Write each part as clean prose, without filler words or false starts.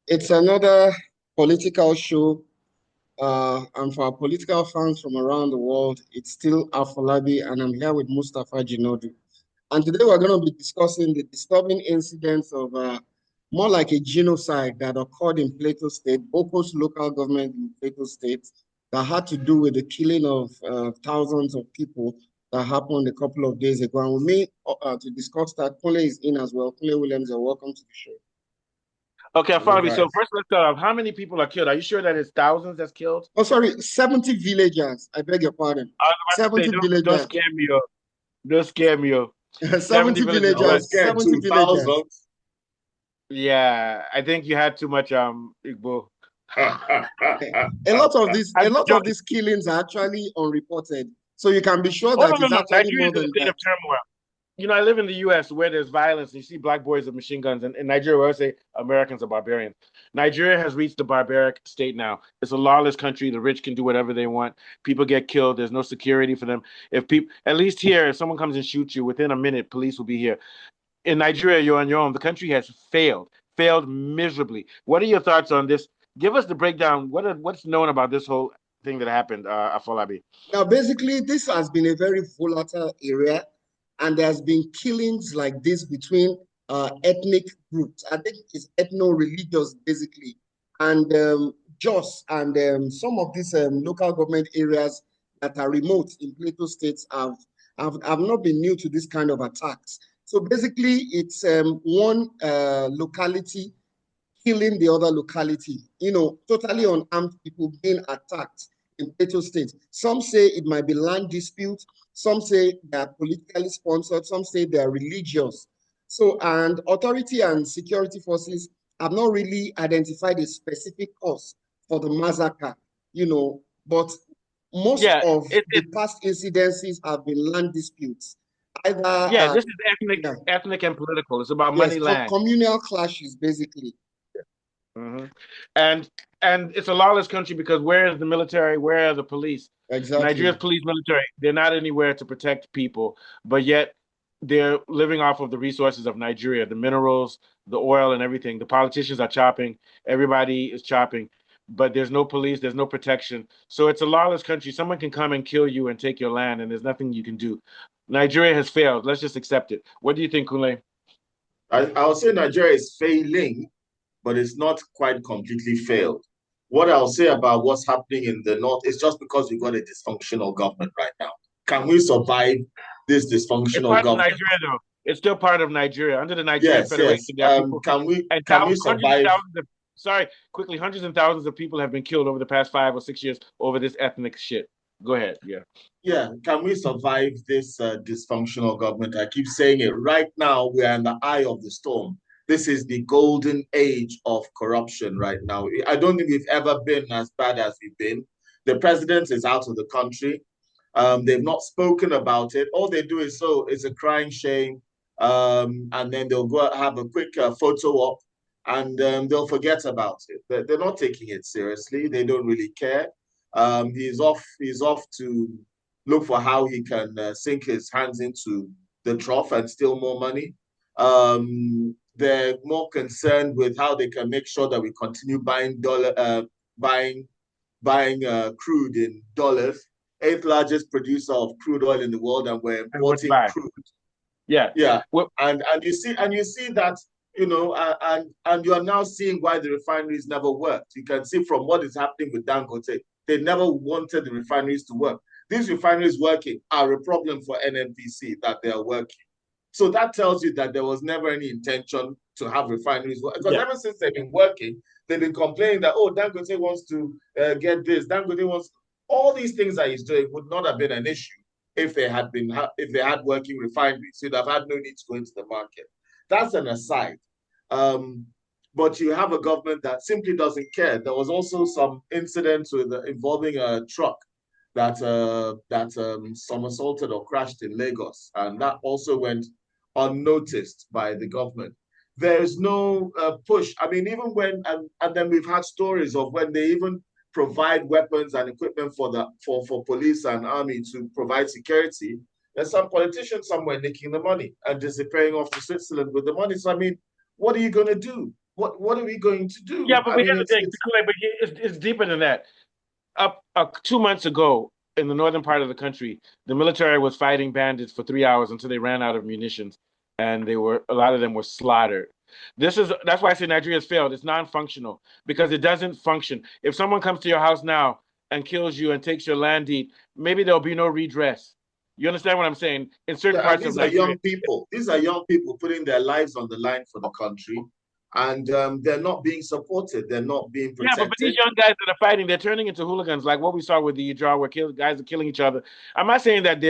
It's another political show, and for our political fans from around the world, it's still Afolabi, and I'm here with Mustafa Jinodu. And today we're going to be discussing the disturbing incidents of more like a genocide that occurred in Plateau State, Boko's local government in Plateau State, that had to do with the killing of thousands of people that happened a couple of days ago. And with me to discuss that, Kule is in as well. Kule Williams, welcome to the show. Okay, Hello, Fulani. So guys. first, let's start off. How many people are killed? Are you sure that it's thousands that's killed? Oh, sorry, 70 villagers. I beg your pardon. I was about to say, 70 don't villagers. scare me up. Don't scare me up. 70 70 villagers. I was What? villagers. scared 70 too. villagers. Thousands. Yeah, I think you had too much Igbo. A I'm lot of joking. these killings are actually unreported. So you can be sure Oh no, that no, it's no. actually Nigeria more is in a than state that. of turmoil. I live in the U.S. where there's violence. And you see black boys with machine guns, and in Nigeria, we always say Americans are barbarians. Nigeria has reached the barbaric state now. It's a lawless country. The rich can do whatever they want. People get killed. There's no security for them. If people, at least here, if someone comes and shoots you, within a minute, police will be here. In Nigeria, you're on your own. The country has failed miserably. What are your thoughts on this? Give us the breakdown. What's known about this whole thing that happened, Afolabi? Now, basically, this has been a very volatile area, and there's been killings like this between ethnic groups. I think it's ethno-religious, basically. And Jos and some of these local government areas that are remote in Plateau states have not been new to this kind of attacks. So basically, it's one locality killing the other locality, totally unarmed people being attacked in Plateau State. Some say it might be land dispute. Some say they are politically sponsored. Some say they are religious. So, and authority and security forces have not really identified a specific cause for the massacre, but most Yeah, of it, the it past incidences have been land disputes. Either, yeah, this is ethnic, yeah, ethnic and political. It's about yes, money, land. communal clashes, basically. hmm And it's a lawless country because where is the military? Where are the police? Nigeria's Exactly. police military, they're not anywhere to protect people, but yet they're living off of the resources of Nigeria, the minerals, the oil, and everything. The politicians are chopping, everybody is chopping, but there's no police, there's no protection. So it's a lawless country. Someone can come and kill you and take your land, and there's nothing you can do. Nigeria has failed. Let's just accept it. What do you think, Kunle? I'll say Nigeria is failing, but it's not quite completely failed. What I'll say about what's happening in the north is just because we've got a dysfunctional government right now. Can we survive this It's dysfunctional part of government? Nigeria, though. It's still part of Nigeria. Under the Nigerian Yes, Federation, yes. there are people, and Can we hundreds of survive? thousands of, sorry, quickly, hundreds and thousands of people have been killed over the past 5 or 6 years over this ethnic shit. Go ahead. Yeah. Yeah, can we survive this dysfunctional government? I keep saying it. Right now, we are in the eye of the storm. This is the golden age of corruption right now. I don't think we've ever been as bad as we've been. The president is out of the country. They've not spoken about it. All they do is it's a crying shame, and then they'll go have a quick photo op, and they'll forget about it. They're not taking it seriously. They don't really care. He's off. He's off to look for how he can sink his hands into the trough and steal more money. They're more concerned with how they can make sure that we continue buying crude in dollars. Eighth largest producer of crude oil in the world, and we're And what's importing by? crude. Yeah. Yeah, Well, and you see that and you are now seeing why the refineries never worked. You can see from what is happening with Dangote, they never wanted the refineries to work. These refineries working are a problem for NNPC that they are working. So that tells you that there was never any intention to have refineries work. Because yeah. ever since they've been working, they've been complaining that, oh, Dangote wants to get this, Dangote wants all these things that he's doing would not have been an issue if they had working refineries. You'd have had no need to go into the market. That's an aside. Um, but you have a government that simply doesn't care. There was also some incidents involving a truck that somersaulted or crashed in Lagos, and that also went unnoticed by the government. There's no push. I mean, even when and then we've had stories of when they even provide weapons and equipment for police and army to provide security. There's some politician somewhere nicking the money and disappearing off to Switzerland with the money. So I mean, what are you going to do? what are we going to Yeah, do? but I mean, here's the thing. But it's deeper than that. Up 2 months ago, in the northern part of the country, the military was fighting bandits for 3 hours until they ran out of munitions, and a lot of them were slaughtered. That's why I say Nigeria's failed. It's non-functional because it doesn't function. If someone comes to your house now and kills you and takes your land deed, maybe there'll be no redress. You understand what I'm saying? In certain yeah, and parts of these are Nigeria. young people. These are young people putting their lives on the line for the country, and they're not being supported. They're not being Yeah, but these protected. young guys that are fighting, they're turning into hooligans, like what we saw with the Ijar, where guys are killing each other. I'm not saying that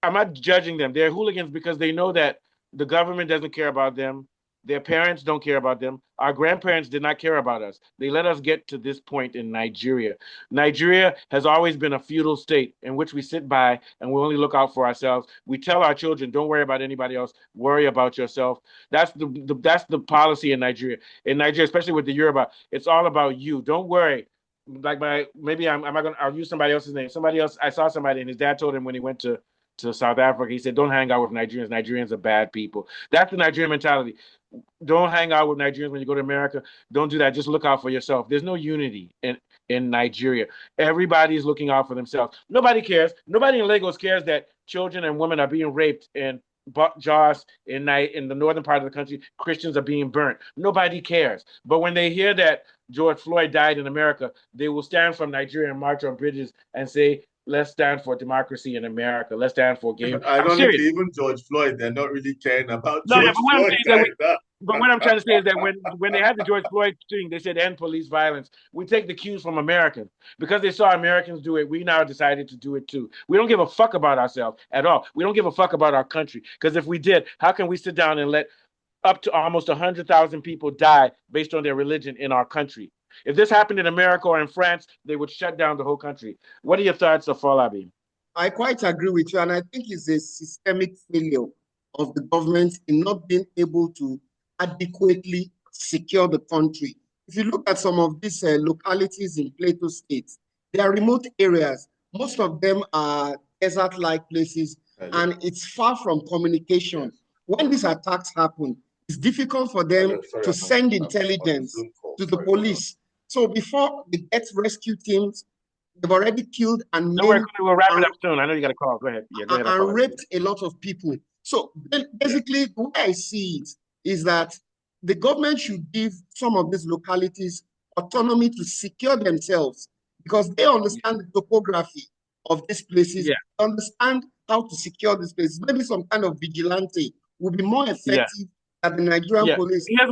I'm not judging them. They're hooligans because they know that the government doesn't care about them. Their parents don't care about them. Our grandparents did not care about us. They let us get to this point in Nigeria. Nigeria has always been a feudal state in which we sit by and we only look out for ourselves. We tell our children, don't worry about anybody else. Worry about yourself. That's the policy in Nigeria. In Nigeria, especially with the Yoruba, it's all about you. Don't worry. Like maybe I'm not gonna. I'll use somebody else's name. Somebody else. I saw somebody and his dad told him when he went to South Africa. He said, "Don't hang out with Nigerians. Nigerians are bad people." That's the Nigerian mentality. Don't hang out with Nigerians when you go to America. Don't do that. Just look out for yourself. There's no unity in Nigeria. Everybody is looking out for themselves. Nobody cares. Nobody in Lagos cares that children and women are being raped in Jos in the northern part of the country. Christians are being burnt. Nobody cares. But when they hear that George Floyd died in America, they will stand from Nigeria and march on bridges and say, let's stand for democracy in America. Let's stand for game. I'm serious. Ironically, even George Floyd, they're not really caring about No, yeah, George but what I'm Floyd saying is that either. but what I'm trying to say is that when they had the George Floyd thing, they said end police violence. We take the cues from Americans because they saw Americans do it. We now decided to do it too. We don't give a fuck about ourselves at all. We don't give a fuck about our country because if we did, how can we sit down and let up to almost 100,000 people die based on their religion in our country? If this happened in America or in France, they would shut down the whole country. What are your thoughts of Falabi? I quite agree with you, and I think it's a systemic failure of the government in not being able to adequately secure the country. If you look at some of these localities in Plateau State, they are remote areas. Most of them are desert-like places, and it's far from communication. When these attacks happen, it's difficult for them to send intelligence to the police. So before the get rescue teams, they've already killed and Don't worry, maimed we'll wrap it and up soon. I know you got a call. Go ahead. Yeah, go ahead. and raped a lot of people. So basically, the way I see it is that the government should give some of these localities autonomy to secure themselves because they understand the topography of these places, Yeah, understand how to secure these places. Maybe some kind of vigilante will be more yeah, effective than the Nigerian yeah. police. Here's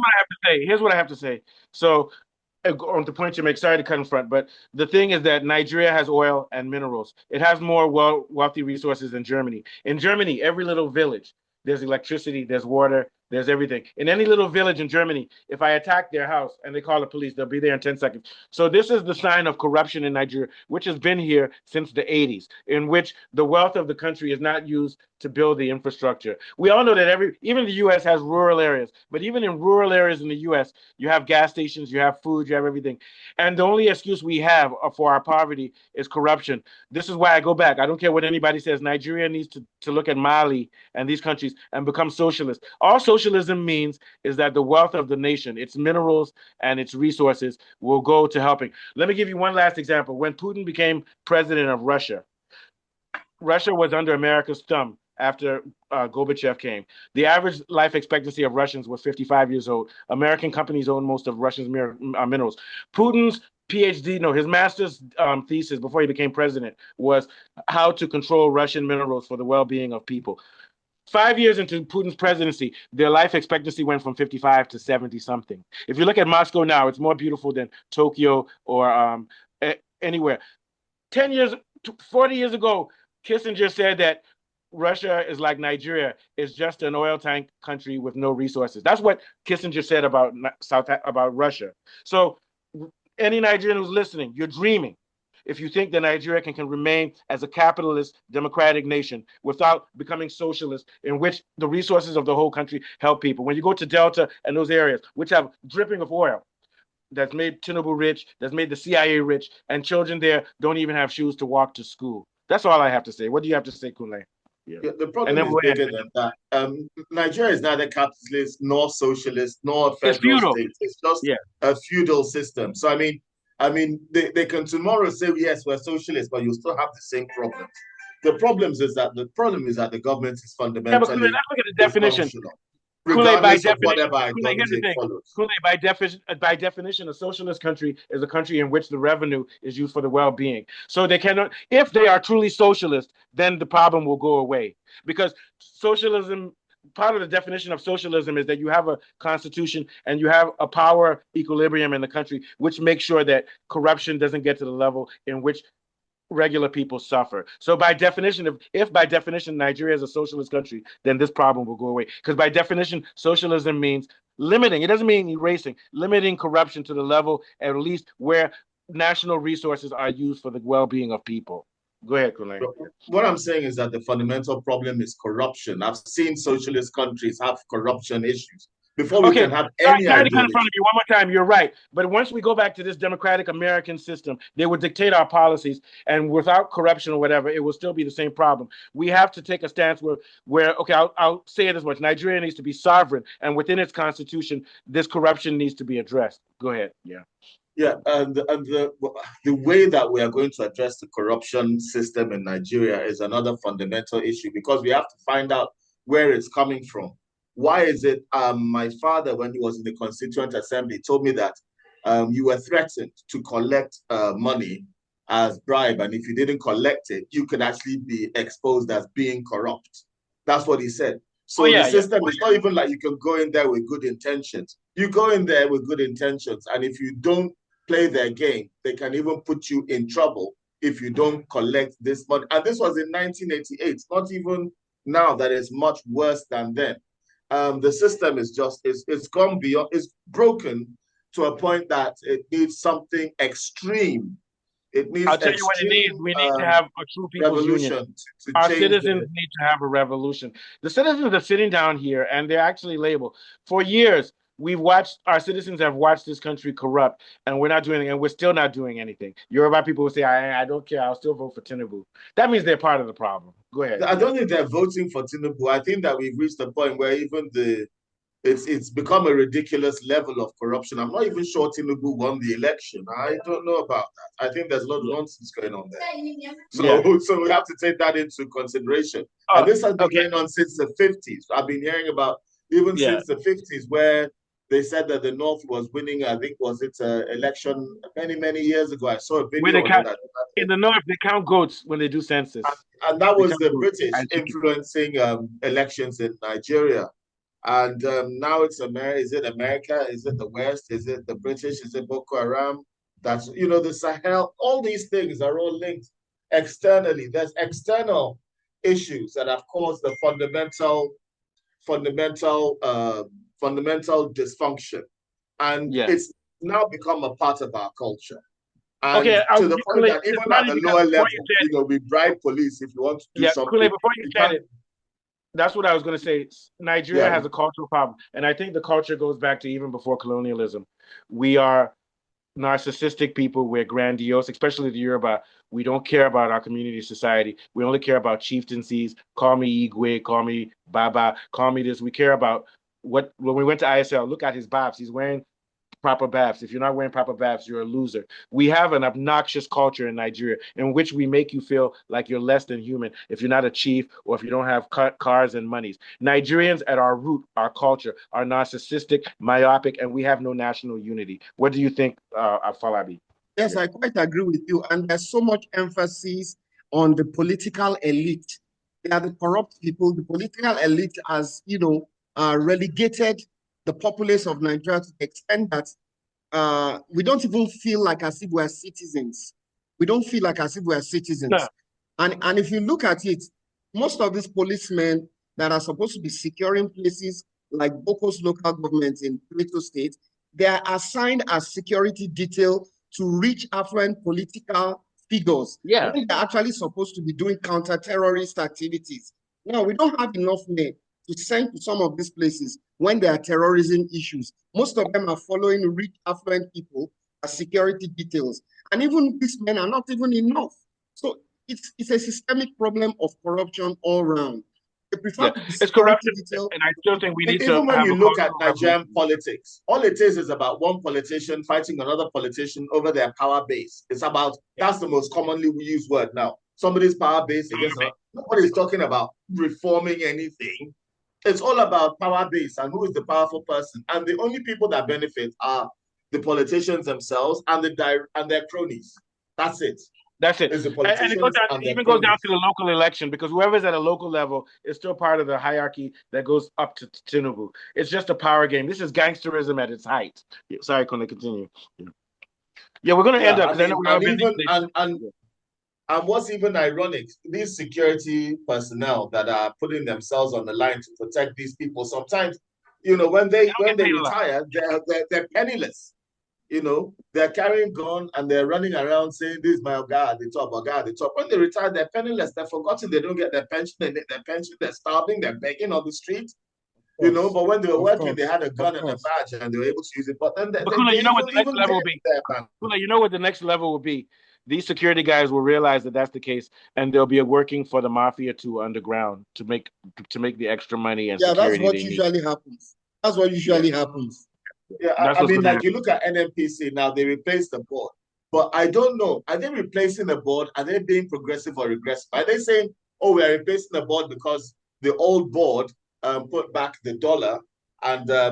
what I have to say. So on the point you make, sorry to cut in front, but the thing is that Nigeria has oil and minerals. It has more wealthy resources than Germany. In Germany, every little village, there's electricity, there's water, there's everything. In any little village in Germany, if I attack their house and they call the police, they'll be there in 10 seconds. So this is the sign of corruption in Nigeria, which has been here since the 80s, in which the wealth of the country is not used to build the infrastructure. We all know that even the US has rural areas, but even in rural areas in the US, you have gas stations, you have food, you have everything. And the only excuse we have for our poverty is corruption. This is why I go back. I don't care what anybody says. Nigeria needs to look at Mali and these countries and become socialist. All socialism means is that the wealth of the nation, its minerals and its resources, will go to helping. Let me give you one last example. When Putin became president of Russia, Russia was under America's thumb after Gorbachev came. The average life expectancy of Russians was 55 years old. American companies own most of Russia's minerals. Putin's PhD, no, his master's thesis before he became president was how to control Russian minerals for the well-being of people. 5 years into Putin's presidency, their life expectancy went from 55 to 70 something. If you look at Moscow now, it's more beautiful than Tokyo or anywhere. 10 years, 40 years ago, Kissinger said that Russia is like Nigeria, it's just an oil tank country with no resources. That's what Kissinger said about Russia. So any Nigerian who's listening, you're dreaming if you think that Nigeria can remain as a capitalist, democratic nation without becoming socialist, in which the resources of the whole country help people. When you go to Delta and those areas, which have dripping of oil, that's made Tinubu rich, that's made the CIA rich, and children there don't even have shoes to walk to school. That's all I have to say. What do you have to say, Kunle? Yeah. Yeah, the And problem then is bigger than that. Nigeria is neither capitalist nor socialist nor a it's federal feudal. state. It's just Yeah. a feudal system. So they can tomorrow say yes, we're socialist, but you'll still have the same problems. The problem is that the government is Yeah, but Kool-Aid, fundamentally let's look at the definition. dysfunctional, Kool-Aid by regardless of definition. whatever Kool-Aid, here's the ideology it thing. follows. Kool-Aid by definition, a socialist country is a country in which the revenue is used for the well-being. So they cannot, if they are truly socialist, then the problem will go away. Because socialism, part of the definition of socialism is that you have a constitution and you have a power equilibrium in the country, which makes sure that corruption doesn't get to the level in which regular people suffer. So by definition, if by definition Nigeria is a socialist country, then this problem will go away. Because by definition, socialism means limiting. It doesn't mean erasing, limiting corruption to the level at least where national resources are used for the well-being of people. Go ahead, Kulane. What I'm saying is that the fundamental problem is corruption. I've seen socialist countries have corruption issues. Before we Okay, can have any sorry to cut in ideology. front of you one more time. You're right. But once we go back to this democratic American system, they would dictate our policies, and without corruption or whatever, it will still be the same problem. We have to take a stance where okay, I'll say it as much. Nigeria needs to be sovereign, and within its constitution, this corruption needs to be addressed. Go ahead. Yeah. Yeah, and the way that we are going to address the corruption system in Nigeria is another fundamental issue because we have to find out where it's coming from. Why is it? My father, when he was in the Constituent Assembly, told me that you were threatened to collect money as bribe, and if you didn't collect it, you could actually be exposed as being corrupt. That's what he said. So the system is not even like you can go in there with good intentions. You go in there with good intentions, and if you don't play their game, they can even put you in trouble if you don't collect this money. And this was in 1988, not even now that is much worse than then. The system is just, it's gone beyond, it's broken to a point that it needs something extreme. It needs I'll tell you what it needs. We need to have a true people's union. Our citizens need to have a revolution. The citizens are sitting down here and they're actually labeled. For years, our citizens have watched this country corrupt and we're not doing anything, and we're still not doing anything. Yoruba people will say, I don't care, I'll still vote for Tinubu. That means they're part of the problem. Go ahead. I don't think they're voting for Tinubu. I think that we've reached a point where even it's become a ridiculous level of corruption. I'm not even sure Tinubu won the election. I don't know about that. I think there's a lot of nonsense going on there. So we have to take that into consideration. And this has been going on since the 50s. I've been hearing about even since the 50s where they said that the North was winning, I think, was it an election many, many years ago? I saw a video on that. In the North, they count goats when they do census. And that was the British influencing elections in Nigeria. And now it's America. Is it America? Is it the West? Is it the British? Is it Boko Haram? That's, the Sahel. All these things are all linked externally. There's external issues that have caused the fundamental dysfunction. And it's now become a part of our culture. And to the point that even at the lower level, we bribe police if you want to do something. Before you said it, that's what I was going to say. Nigeria has a cultural problem. And I think the culture goes back to even before colonialism. We are narcissistic people. We're grandiose, especially the Yoruba. We don't care about our community society. We only care about chieftaincies. Call me Igwe, call me Baba, call me this. We care about when we went to ISL, look at his babs. He's wearing proper babs. If you're not wearing proper babs, you're a loser. We have an obnoxious culture in Nigeria in which we make you feel like you're less than human if you're not a chief or if you don't have cars and monies. Nigerians at our root, our culture, are narcissistic, myopic, and we have no national unity. What do you think, Falabi? Yes, I quite agree with you. And there's so much emphasis on the political elite. They are the corrupt people. The political elite has, relegated the populace of Nigeria to the extent that we don't even feel like as if we're citizens. We don't feel like as if we're citizens. No. And if you look at it, most of these policemen that are supposed to be securing places like Boko's local government in Plateau State, they are assigned as security detail to reach affluent political figures. Yeah. When they're actually supposed to be doing counter-terrorist activities. Now, we don't have enough men to send to some of these places when there are terrorism issues. Most of them are following rich, affluent people as security details. And even these men are not even enough. So it's a systemic problem of corruption all around. They prefer to be It's security corruption, detail. and I still think we need to Even when have you a look at cultural Nigerian revolution. politics, all it is about one politician fighting another politician over their power base. It's about, that's the most commonly used word now. Somebody's power base against another. Nobody's talking about reforming anything. It's all about power base and who is the powerful person. And the only people that benefit are the politicians themselves and their cronies. That's it. That's it. It's the And it politicians and it their even goes down cronies. to the local election, because whoever's at a local level is still part of the hierarchy that goes up to Tinubu. It's just a power game. This is gangsterism at its height. Sorry, can I continue? Yeah, we're going to end up, because I know we are busy. And what's even ironic, these security personnel that are putting themselves on the line to protect these people, sometimes, when they retire, they're penniless. They're carrying gun and they're running around saying, "This is my God, they talk about God, they talk." When they retire, they're penniless. They're forgotten. They don't get their pension. They need their pension. They're starving. They're begging on the street. But when they were working, they had a gun and a badge and they were able to use it. But then Kula, you know what the next level will be? Kula, you know what the next level will be? These security guys will realize that that's the case, and they'll be working for the mafia to underground to make the extra money and security. That's what usually happens. That's what usually happens. Yeah, I mean, like you look at NNPC now, they replaced the board. But I don't know, are they replacing the board? Are they being progressive or regressive? Are they saying, oh, we are replacing the board because the old board put back the dollar and they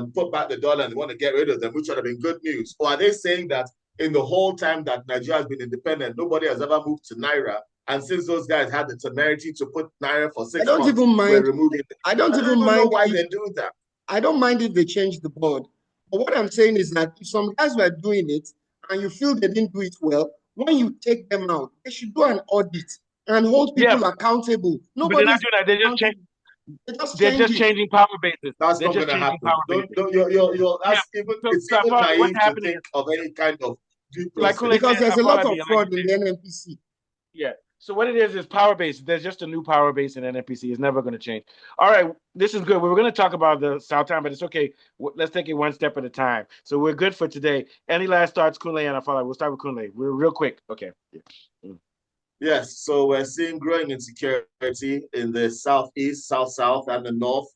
want to get rid of them, which would have been good news? Or are they saying that in the whole time that Nigeria has been independent, nobody has ever moved to Naira, and since those guys had the temerity to put Naira for 6 months, we're removing it? I don't even mind why they do that. I don't mind if they change the board. But what I'm saying is that if some guys were doing it and you feel they didn't do it well, when you take them out, they should do an audit and hold people accountable. Nobody's not doing that. They're just changing power bases. That's not going to happen. It's even so naive to think of any kind of due process. Because there's a lot of fraud in the NNPC. Yeah. So what it is power base. There's just a new power base in NNPC. It's never going to change. All right, this is good. We were going to talk about the South Town, but it's okay. Let's take it one step at a time. So we're good for today. Any last thoughts, Kunle and Afala? We'll start with Kunle. We're real quick. Okay. Yes, so we're seeing growing insecurity in the southeast, south, and the north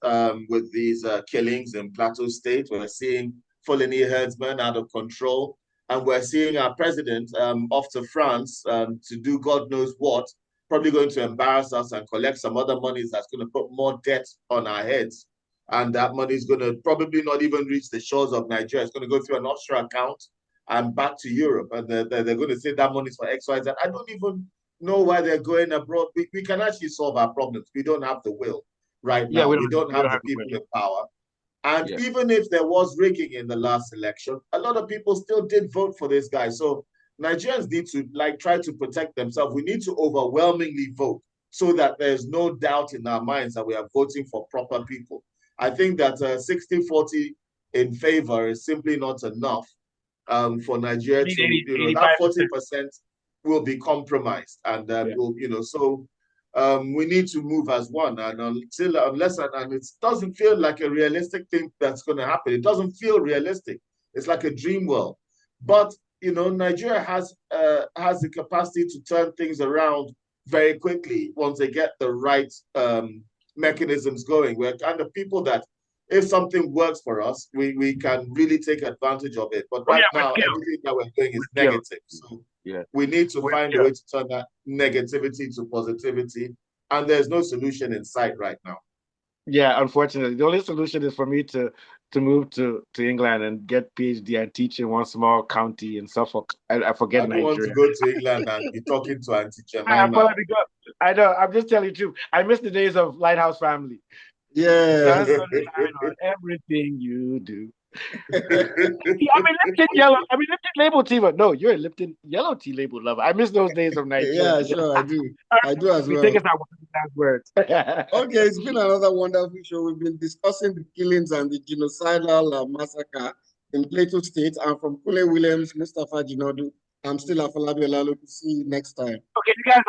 with these killings in Plateau State. We're seeing Fulani herdsmen out of control. And we're seeing our president off to France to do God knows what, probably going to embarrass us and collect some other monies that's going to put more debt on our heads. And that money is going to probably not even reach the shores of Nigeria. It's going to go through an offshore account and back to Europe. And they're going to say that money is for X, Y, Z. I don't even know why they're going abroad. We can actually solve our problems. We don't have the will right now. We don't have the people in power. And even if there was rigging in the last election, a lot of people still did vote for this guy. So Nigerians need to try to protect themselves. We need to overwhelmingly vote so that there's no doubt in our minds that we are voting for proper people. I think that 60-40 in favor is simply not enough for Nigeria to, that 40% will be compromised. And we need to move as one. And it doesn't feel like a realistic thing that's going to happen. It doesn't feel realistic. It's like a dream world. But Nigeria has the capacity to turn things around very quickly once they get the right mechanisms going. We're kind of people that if something works for us, we can really take advantage of it. But now, everything that we're doing is negative. So we need to find a way to turn that negativity to positivity. And there's no solution in sight right now. Yeah, unfortunately. The only solution is for me to move to England and get PhD and teach in one small county in Suffolk. I forget Nigeria. I don't want to go to England and be talking to Auntie Jemima. I know. I'm just telling you the truth. I miss the days of Lighthouse Family. Yeah. Everything you do. Lipton Yellow. Lipton Label tea. No, you're a Lipton Yellow tea label lover. I miss those days of Nigeria. Yeah, sure, I do. I do as well. Take us out with last words. Okay, it's been another wonderful show. We've been discussing the killings and the genocidal massacre in Plateau State. I'm from Kule Williams, Mustafa Jinodu. I'm still Afolabi Olaloku. See you next time. Okay, you guys.